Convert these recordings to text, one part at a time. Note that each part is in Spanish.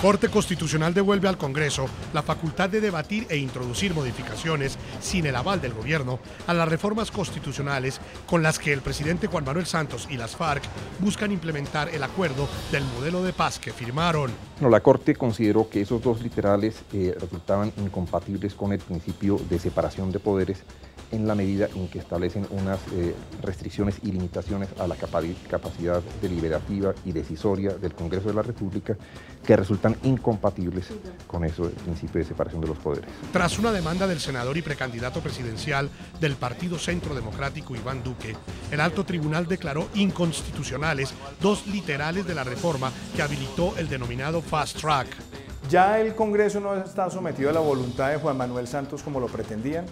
Corte Constitucional devuelve al Congreso la facultad de debatir e introducir modificaciones sin el aval del gobierno a las reformas constitucionales con las que el presidente Juan Manuel Santos y las FARC buscan implementar el acuerdo del modelo de paz que firmaron. No, la Corte consideró que esos dos literales resultaban incompatibles con el principio de separación de poderes en la medida en que establecen unas restricciones y limitaciones a la capacidad deliberativa y decisoria del Congreso de la República que resultan incompatibles con eso, el principio de separación de los poderes. Tras una demanda del senador y precandidato presidencial del Partido Centro Democrático Iván Duque, el Alto Tribunal declaró inconstitucionales dos literales de la reforma que habilitó el denominado Fast Track. Ya el Congreso no está sometido a la voluntad de Juan Manuel Santos como lo pretendían,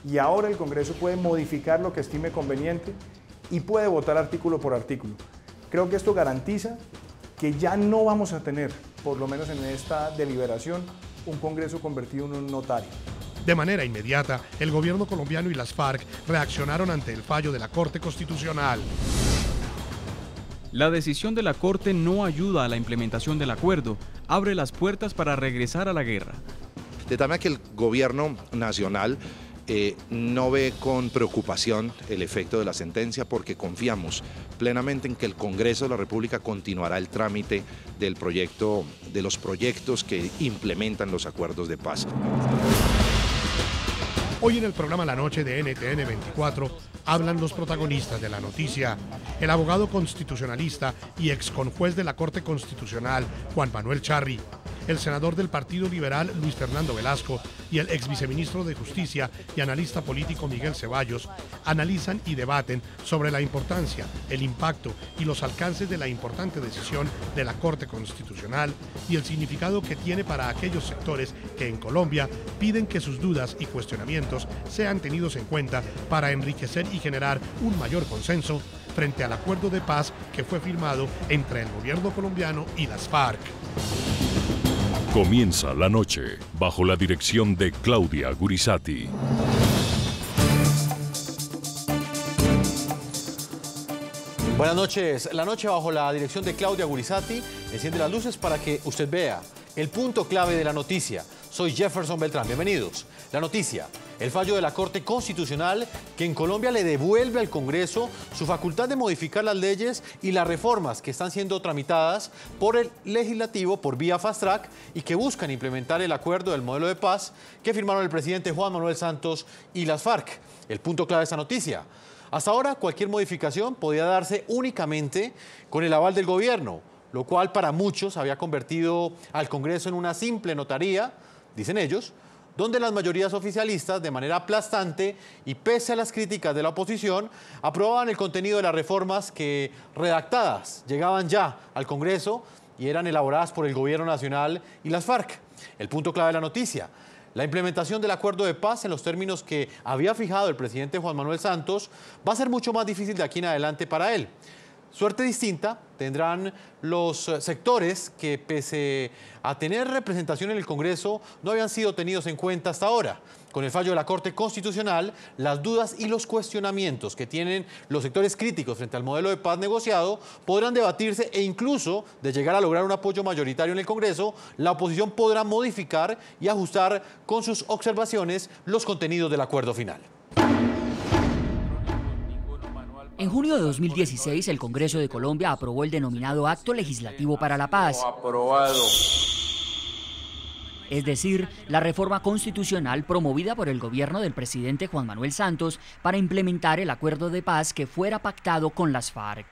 y ahora el Congreso puede modificar lo que estime conveniente y puede votar artículo por artículo. Creo que esto garantiza que ya no vamos a tener, por lo menos en esta deliberación, un Congreso convertido en un notario. De manera inmediata, el gobierno colombiano y las FARC reaccionaron ante el fallo de la Corte Constitucional. La decisión de la Corte no ayuda a la implementación del acuerdo, abre las puertas para regresar a la guerra. De tal manera que el gobierno nacional no ve con preocupación el efecto de la sentencia porque confiamos plenamente en que el Congreso de la República continuará el trámite del proyecto, de los proyectos que implementan los acuerdos de paz. Hoy en el programa La Noche de NTN 24 hablan los protagonistas de la noticia. El abogado constitucionalista y exconjuez de la Corte Constitucional, Juan Manuel Charri, el senador del Partido Liberal, Luis Fernando Velasco, y el exviceministro de Justicia y analista político Miguel Ceballos, analizan y debaten sobre la importancia, el impacto y los alcances de la importante decisión de la Corte Constitucional y el significado que tiene para aquellos sectores que en Colombia piden que sus dudas y cuestionamientos sean tenidos en cuenta para enriquecer y generar un mayor consenso frente al acuerdo de paz que fue firmado entre el gobierno colombiano y las FARC. Comienza La Noche bajo la dirección de Claudia Gurizati. Buenas noches. La Noche bajo la dirección de Claudia Gurizati enciende las luces para que usted vea el punto clave de la noticia. Soy Jefferson Beltrán. Bienvenidos. La noticia: el fallo de la Corte Constitucional que en Colombia le devuelve al Congreso su facultad de modificar las leyes y las reformas que están siendo tramitadas por el Legislativo por vía Fast Track y que buscan implementar el acuerdo del modelo de paz que firmaron el presidente Juan Manuel Santos y las FARC. El punto clave de esta noticia: hasta ahora cualquier modificación podía darse únicamente con el aval del gobierno, lo cual para muchos había convertido al Congreso en una simple notaría, dicen ellos, donde las mayorías oficialistas, de manera aplastante y pese a las críticas de la oposición, aprobaban el contenido de las reformas que, redactadas, llegaban ya al Congreso y eran elaboradas por el Gobierno Nacional y las FARC. El punto clave de la noticia: la implementación del acuerdo de paz en los términos que había fijado el presidente Juan Manuel Santos va a ser mucho más difícil de aquí en adelante para él. Suerte distinta tendrán los sectores que, pese a tener representación en el Congreso, no habían sido tenidos en cuenta hasta ahora. Con el fallo de la Corte Constitucional, las dudas y los cuestionamientos que tienen los sectores críticos frente al modelo de paz negociado podrán debatirse e incluso, de llegar a lograr un apoyo mayoritario en el Congreso, la oposición podrá modificar y ajustar con sus observaciones los contenidos del acuerdo final. En junio de 2016, el Congreso de Colombia aprobó el denominado Acto Legislativo para la Paz. Es decir, la reforma constitucional promovida por el gobierno del presidente Juan Manuel Santos para implementar el acuerdo de paz que fuera pactado con las FARC.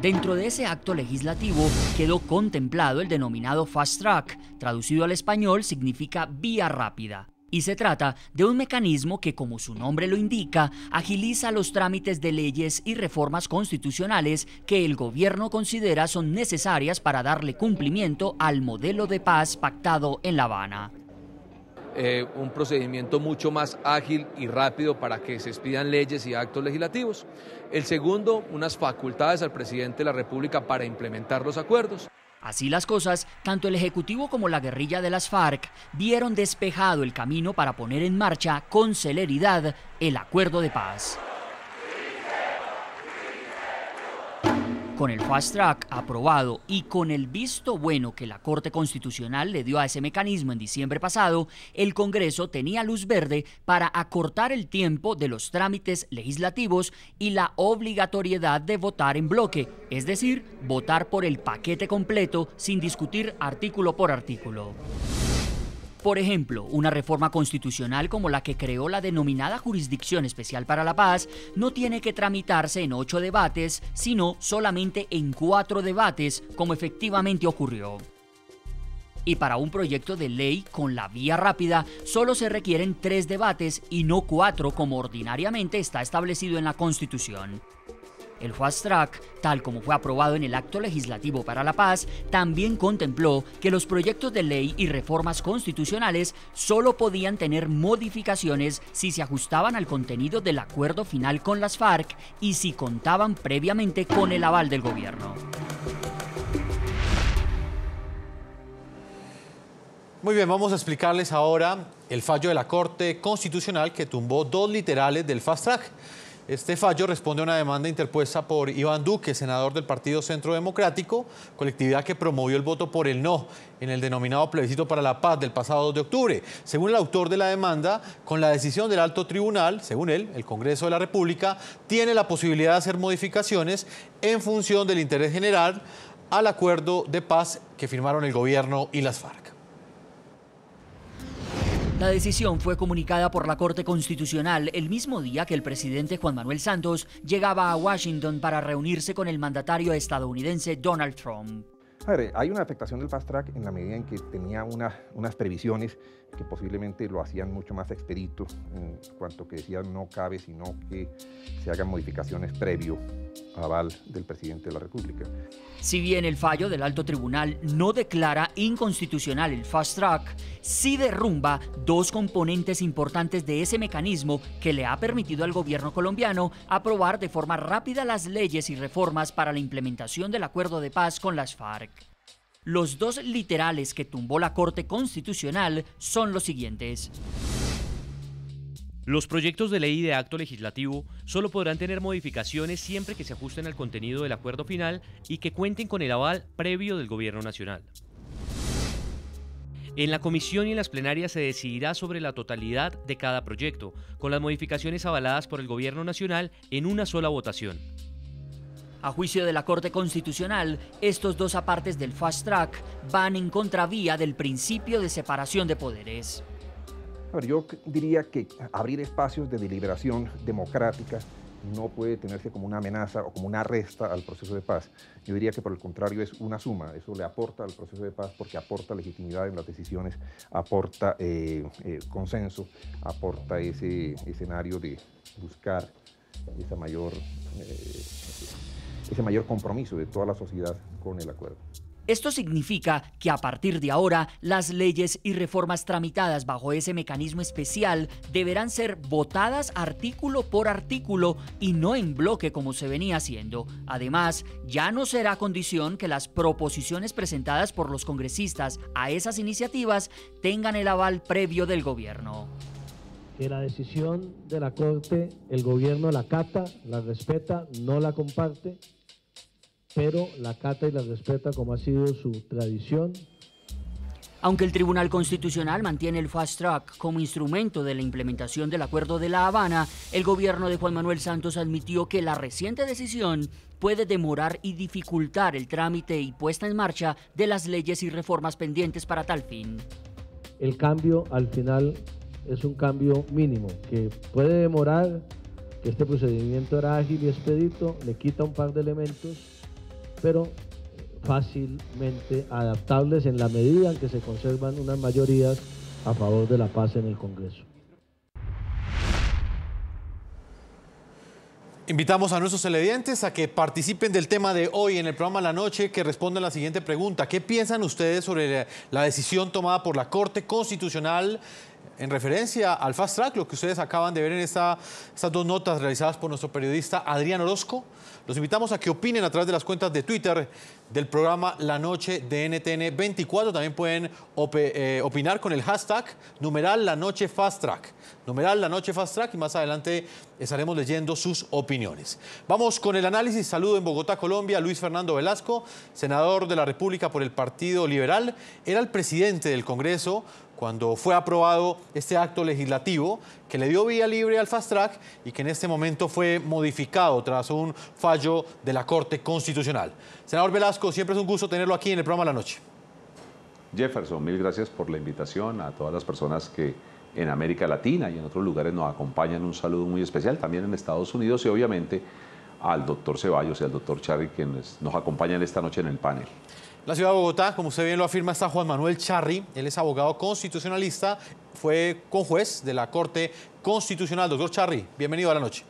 Dentro de ese acto legislativo quedó contemplado el denominado Fast Track, traducido al español significa vía rápida. Y se trata de un mecanismo que, como su nombre lo indica, agiliza los trámites de leyes y reformas constitucionales que el gobierno considera son necesarias para darle cumplimiento al modelo de paz pactado en La Habana. Un procedimiento mucho más ágil y rápido para que se expidan leyes y actos legislativos. El segundo, unas facultades al presidente de la República para implementar los acuerdos. Así las cosas, tanto el Ejecutivo como la guerrilla de las FARC vieron despejado el camino para poner en marcha con celeridad el acuerdo de paz. Con el Fast Track aprobado y con el visto bueno que la Corte Constitucional le dio a ese mecanismo en diciembre pasado, el Congreso tenía luz verde para acortar el tiempo de los trámites legislativos y la obligatoriedad de votar en bloque, es decir, votar por el paquete completo sin discutir artículo por artículo. Por ejemplo, una reforma constitucional como la que creó la denominada Jurisdicción Especial para la Paz no tiene que tramitarse en 8 debates, sino solamente en 4 debates, como efectivamente ocurrió. Y para un proyecto de ley con la vía rápida, solo se requieren 3 debates y no 4 como ordinariamente está establecido en la Constitución. El Fast Track, tal como fue aprobado en el Acto Legislativo para la Paz, también contempló que los proyectos de ley y reformas constitucionales solo podían tener modificaciones si se ajustaban al contenido del acuerdo final con las FARC y si contaban previamente con el aval del gobierno. Muy bien, vamos a explicarles ahora el fallo de la Corte Constitucional que tumbó 2 literales del Fast Track. Este fallo responde a una demanda interpuesta por Iván Duque, senador del Partido Centro Democrático, colectividad que promovió el voto por el no en el denominado plebiscito para la paz del pasado 2 de octubre. Según el autor de la demanda, con la decisión del alto tribunal, según él, el Congreso de la República tiene la posibilidad de hacer modificaciones en función del interés general al acuerdo de paz que firmaron el gobierno y las FARC. La decisión fue comunicada por la Corte Constitucional el mismo día que el presidente Juan Manuel Santos llegaba a Washington para reunirse con el mandatario estadounidense Donald Trump. A ver, hay una afectación del Fast Track en la medida en que tenía unas previsiones que posiblemente lo hacían mucho más expedito, en cuanto que decían no cabe sino que se hagan modificaciones previo aval del presidente de la República. Si bien el fallo del alto tribunal no declara inconstitucional el Fast Track, sí derrumba 2 componentes importantes de ese mecanismo que le ha permitido al gobierno colombiano aprobar de forma rápida las leyes y reformas para la implementación del acuerdo de paz con las FARC. Los 2 literales que tumbó la Corte Constitucional son los siguientes. Los proyectos de ley y de acto legislativo solo podrán tener modificaciones siempre que se ajusten al contenido del acuerdo final y que cuenten con el aval previo del Gobierno Nacional. En la comisión y en las plenarias se decidirá sobre la totalidad de cada proyecto, con las modificaciones avaladas por el Gobierno Nacional en una sola votación. A juicio de la Corte Constitucional, estos 2 apartes del Fast Track van en contravía del principio de separación de poderes. A ver, yo diría que abrir espacios de deliberación democrática no puede tenerse como una amenaza o como una resta al proceso de paz. Yo diría que por el contrario es una suma, eso le aporta al proceso de paz porque aporta legitimidad en las decisiones, aporta consenso, aporta ese escenario de buscar ese mayor compromiso de toda la sociedad con el acuerdo. Esto significa que a partir de ahora, las leyes y reformas tramitadas bajo ese mecanismo especial deberán ser votadas artículo por artículo y no en bloque como se venía haciendo. Además, ya no será condición que las proposiciones presentadas por los congresistas a esas iniciativas tengan el aval previo del gobierno. Que la decisión de la Corte, el gobierno la acata, la respeta, no la comparte, pero la acata y la respeta como ha sido su tradición. Aunque el Tribunal Constitucional mantiene el Fast Track como instrumento de la implementación del Acuerdo de La Habana, el gobierno de Juan Manuel Santos admitió que la reciente decisión puede demorar y dificultar el trámite y puesta en marcha de las leyes y reformas pendientes para tal fin. El cambio al final es un cambio mínimo que puede demorar, que este procedimiento era ágil y expedito, le quita un par de elementos, pero fácilmente adaptables en la medida en que se conservan unas mayorías a favor de la paz en el Congreso. Invitamos a nuestros televidentes a que participen del tema de hoy en el programa La Noche, que respondan la siguiente pregunta. ¿Qué piensan ustedes sobre la decisión tomada por la Corte Constitucional en referencia al Fast Track, lo que ustedes acaban de ver en estas dos notas realizadas por nuestro periodista Adrián Orozco. Los invitamos a que opinen a través de las cuentas de Twitter del programa La Noche de NTN 24. También pueden opinar con el hashtag #LaNocheFastTrack. #LaNocheFastTrack, y más adelante estaremos leyendo sus opiniones. Vamos con el análisis. Saludo en Bogotá, Colombia, Luis Fernando Velasco, senador de la República por el Partido Liberal. Era el presidente del Congreso cuando fue aprobado este acto legislativo que le dio vía libre al Fast Track y que en este momento fue modificado tras un fallo de la Corte Constitucional. Senador Velasco, siempre es un gusto tenerlo aquí en el programa La Noche. Jefferson, mil gracias por la invitación. A todas las personas que en América Latina y en otros lugares nos acompañan, un saludo muy especial, también en Estados Unidos, y obviamente al doctor Ceballos y al doctor Charri, quienes nos acompañan esta noche en el panel. La ciudad de Bogotá, como usted bien lo afirma, está Juan Manuel Charri. Él es abogado constitucionalista, fue conjuez de la Corte Constitucional. Doctor Charri, bienvenido a La Noche.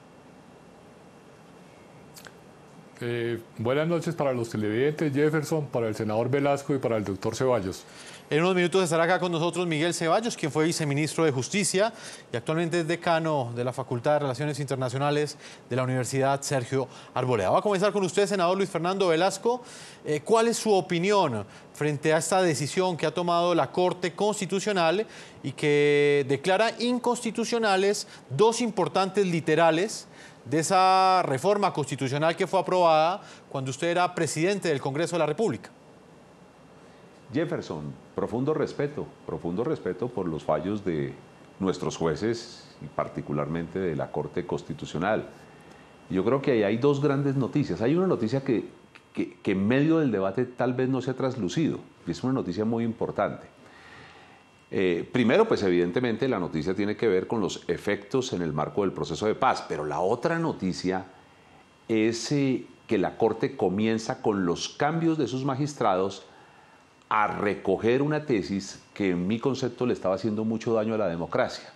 Buenas noches para los televidentes, Jefferson, para el senador Velasco y para el doctor Ceballos. En unos minutos estará acá con nosotros Miguel Ceballos, quien fue viceministro de Justicia y actualmente es decano de la Facultad de Relaciones Internacionales de la Universidad Sergio Arboleda. Voy a comenzar con usted, senador Luis Fernando Velasco. ¿Cuál es su opinión frente a esta decisión que ha tomado la Corte Constitucional y que declara inconstitucionales dos importantes literales de esa reforma constitucional que fue aprobada cuando usted era presidente del Congreso de la República? Jefferson, profundo respeto por los fallos de nuestros jueces y particularmente de la Corte Constitucional. Yo creo que ahí hay dos grandes noticias. Hay una noticia que en medio del debate tal vez no se ha traslucido, y es una noticia muy importante. Primero, pues evidentemente la noticia tiene que ver con los efectos en el marco del proceso de paz, pero la otra noticia es que la Corte comienza con los cambios de sus magistrados a recoger una tesis que en mi concepto le estaba haciendo mucho daño a la democracia,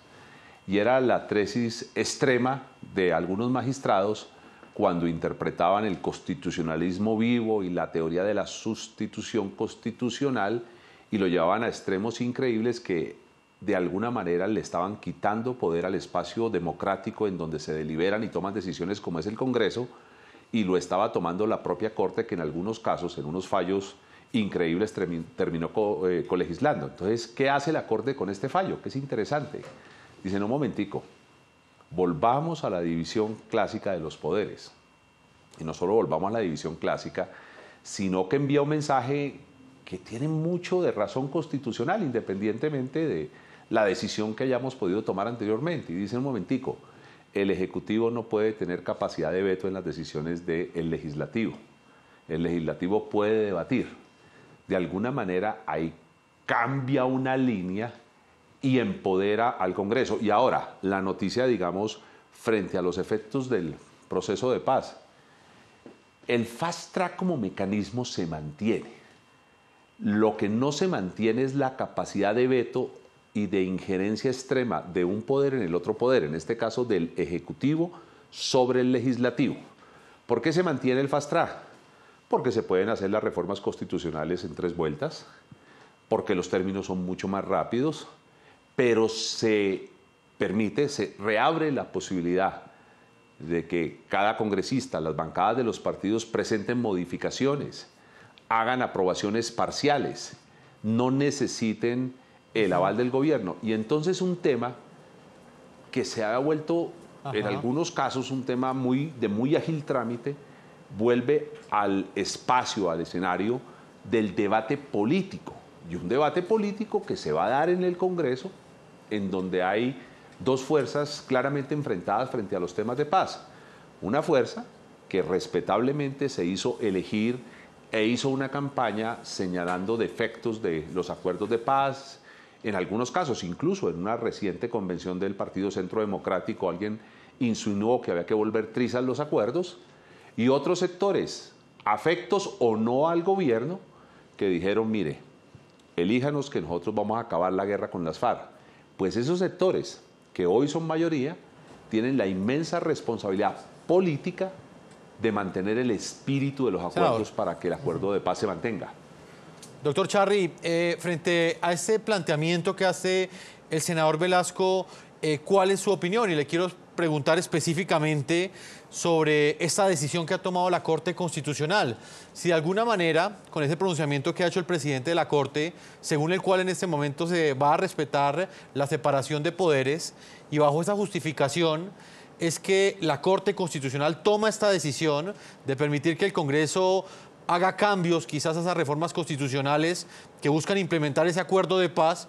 y era la tesis extrema de algunos magistrados cuando interpretaban el constitucionalismo vivo y la teoría de la sustitución constitucional y lo llevaban a extremos increíbles que de alguna manera le estaban quitando poder al espacio democrático en donde se deliberan y toman decisiones como es el Congreso, y lo estaba tomando la propia Corte, que en algunos casos, en unos fallos increíbles, terminó colegislando. Entonces, ¿qué hace la Corte con este fallo? Que es interesante. Dicen, un momentico, volvamos a la división clásica de los poderes. Y no solo volvamos a la división clásica, sino que envía un mensaje que tiene mucho de razón constitucional, independientemente de la decisión que hayamos podido tomar anteriormente. Y dicen, un momentico, el Ejecutivo no puede tener capacidad de veto en las decisiones del Legislativo. El Legislativo puede debatir. De alguna manera ahí cambia una línea y empodera al Congreso. Y ahora, la noticia, digamos, frente a los efectos del proceso de paz. El Fast Track como mecanismo se mantiene. Lo que no se mantiene es la capacidad de veto y de injerencia extrema de un poder en el otro poder, en este caso del Ejecutivo sobre el Legislativo. ¿Por qué se mantiene el Fast Track? Porque se pueden hacer las reformas constitucionales en 3 vueltas, porque los términos son mucho más rápidos, pero se reabre la posibilidad de que cada congresista, las bancadas de los partidos presenten modificaciones, hagan aprobaciones parciales, no necesiten el aval del gobierno. Y entonces un tema que se ha vuelto, en algunos casos, un tema de muy ágil trámite, vuelve al espacio, al escenario del debate político. Y un debate político que se va a dar en el Congreso, en donde hay dos fuerzas claramente enfrentadas frente a los temas de paz. Una fuerza que respetablemente se hizo elegir e hizo una campaña señalando defectos de los acuerdos de paz. En algunos casos, incluso en una reciente convención del Partido Centro Democrático, alguien insinuó que había que volver trizas los acuerdos, y otros sectores, afectos o no al gobierno, que dijeron, mire, elíjanos que nosotros vamos a acabar la guerra con las FARC. Pues esos sectores, que hoy son mayoría, tienen la inmensa responsabilidad política de mantener el espíritu de los acuerdos para que el acuerdo de paz se mantenga. Doctor Charri, frente a este planteamiento que hace el senador Velasco, ¿cuál es su opinión? Y le quiero preguntar específicamente sobre esta decisión que ha tomado la Corte Constitucional. Si de alguna manera, con ese pronunciamiento que ha hecho el presidente de la Corte, según el cual en este momento se va a respetar la separación de poderes, y bajo esa justificación es que la Corte Constitucional toma esta decisión de permitir que el Congreso haga cambios quizás a esas reformas constitucionales que buscan implementar ese acuerdo de paz,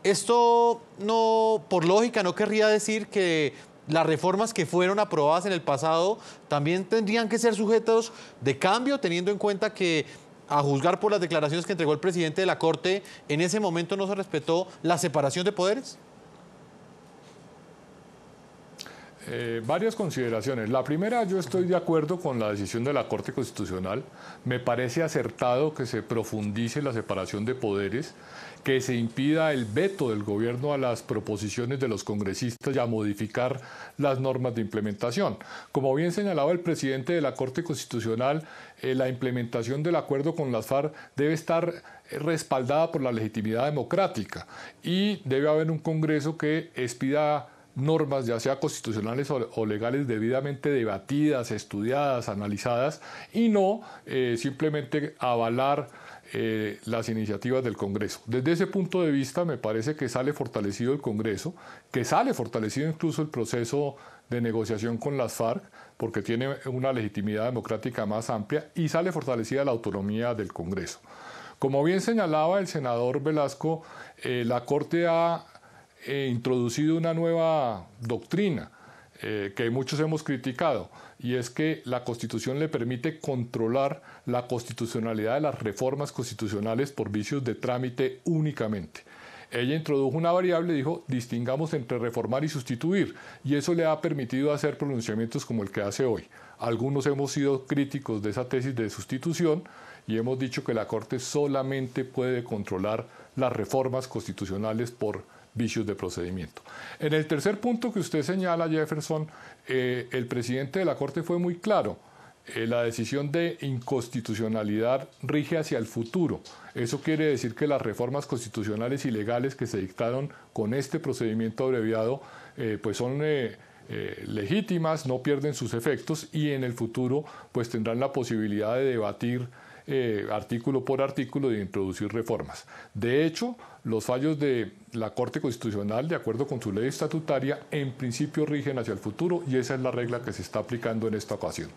esto no, por lógica, no querría decir que las reformas que fueron aprobadas en el pasado también tendrían que ser sujetos de cambio, teniendo en cuenta que, a juzgar por las declaraciones que entregó el presidente de la Corte, en ese momento no se respetó la separación de poderes. Varias consideraciones. La primera, yo estoy de acuerdo con la decisión de la Corte Constitucional. Me parece acertado que se profundice la separación de poderes, que se impida el veto del gobierno a las proposiciones de los congresistas y a modificar las normas de implementación. Como bien señalaba el presidente de la Corte Constitucional, la implementación del acuerdo con las FARC debe estar respaldada por la legitimidad democrática y debe haber un Congreso que expida normas, ya sea constitucionales o legales, debidamente debatidas, estudiadas, analizadas, y no simplemente avalar las iniciativas del Congreso. Desde ese punto de vista me parece que sale fortalecido el Congreso, que sale fortalecido incluso el proceso de negociación con las FARC, porque tiene una legitimidad democrática más amplia, y sale fortalecida la autonomía del Congreso. Como bien señalaba el senador Velasco, la Corte ha introducido una nueva doctrina que muchos hemos criticado, y es que la Constitución le permite controlar la constitucionalidad de las reformas constitucionales por vicios de trámite únicamente. Ella introdujo una variable y dijo: distingamos entre reformar y sustituir, y eso le ha permitido hacer pronunciamientos como el que hace hoy. Algunos hemos sido críticos de esa tesis de sustitución y hemos dicho que la Corte solamente puede controlar las reformas constitucionales por vicios de procedimiento. En el tercer punto que usted señala, Jefferson, el presidente de la Corte fue muy claro. La decisión de inconstitucionalidad rige hacia el futuro. Eso quiere decir que las reformas constitucionales y legales que se dictaron con este procedimiento abreviado pues son legítimas, no pierden sus efectos, y en el futuro pues tendrán la posibilidad de debatir artículo por artículo, de introducir reformas. De hecho, los fallos de la Corte Constitucional, de acuerdo con su ley estatutaria, en principio rigen hacia el futuro, y esa es la regla que se está aplicando en esta ocasión.